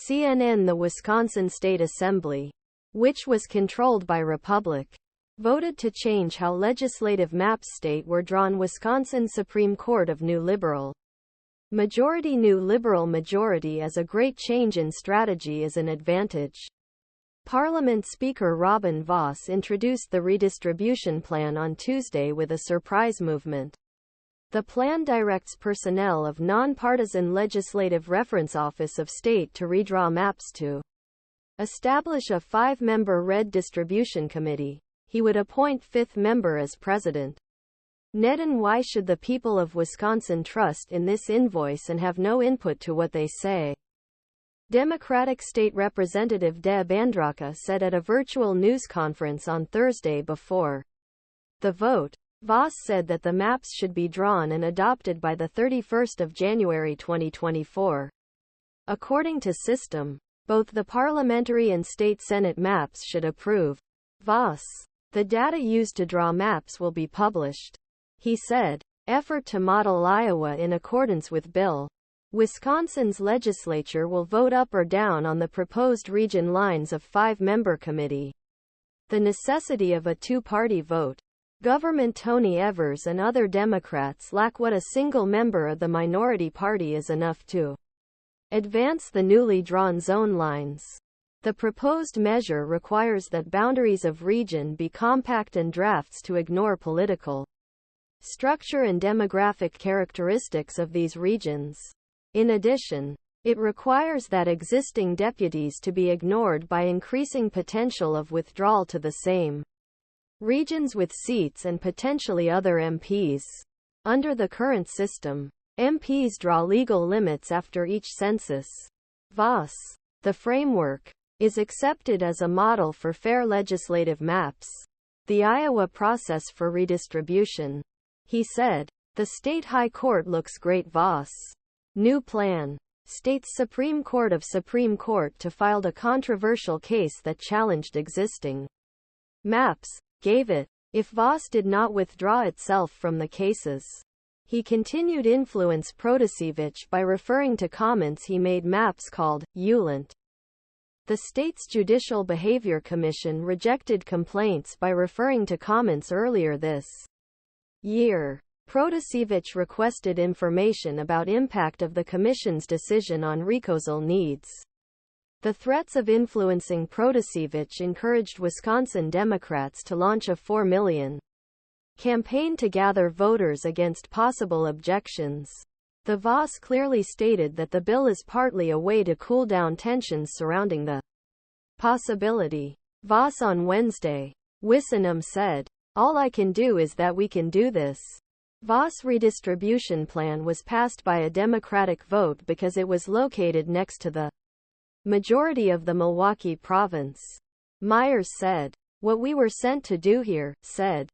CNN. The Wisconsin State Assembly, which was controlled by Republic, voted to change how legislative maps state were drawn. Wisconsin Supreme Court of New Liberal Majority. New Liberal majority as a great change in strategy is an advantage. Parliament Speaker Robin Vos introduced the redistribution plan on Tuesday with a surprise movement. The plan directs personnel of non-partisan Legislative Reference Office of State to redraw maps to establish a 5-member redistribution committee. He would appoint 5th member as president. Neden. Why should the people of Wisconsin trust in this invoice and have no input to what they say? Democratic State Representative Deb Andraca said at a virtual news conference on Thursday before the vote. Vos said that the maps should be drawn and adopted by the 31st of January 2024. According to system, both the parliamentary and state Senate maps should approve. Vos. The data used to draw maps will be published. He said, effort to model Iowa in accordance with Bill. Wisconsin's legislature will vote up or down on the proposed region lines of 5-member committee. The necessity of a 2-party vote. Gov.Tony Evers and other Democrats lack what a single member of the minority party is enough to advance the newly drawn zone lines. The proposed measure requires that boundaries of region be compact and drafts to ignore political structure and demographic characteristics of these regions. In addition, it requires that existing deputies to be ignored by increasing potential of withdrawal to the same regions with seats and potentially other MPs. Under the current system, MPs draw legal limits after each census. Vos. The framework is accepted as a model for fair legislative maps. The Iowa process for redistribution. He said, the state high court looks great. Vos. New plan. State's Supreme Court of Supreme Court to filed a controversial case that challenged existing maps. Gave it. If Vos did not withdraw itself from the cases. He continued influence Protasiewicz by referring to comments he made maps called ulent. The state's Judicial Behavior Commission rejected complaints by referring to comments earlier this year. Protasiewicz requested information about impact of the commission's decision on recosal needs. The threats of influencing Protasiewicz encouraged Wisconsin Democrats to launch a $4 million campaign to gather voters against possible objections. The Vos clearly stated that the bill is partly a way to cool down tensions surrounding the possibility. Vos on Wednesday. Wisn-Am said, all I can do is that we can do this. Vos redistribution plan was passed by a Democratic vote because it was located next to the majority of the Milwaukee province. Myers said, what we were sent to do here, said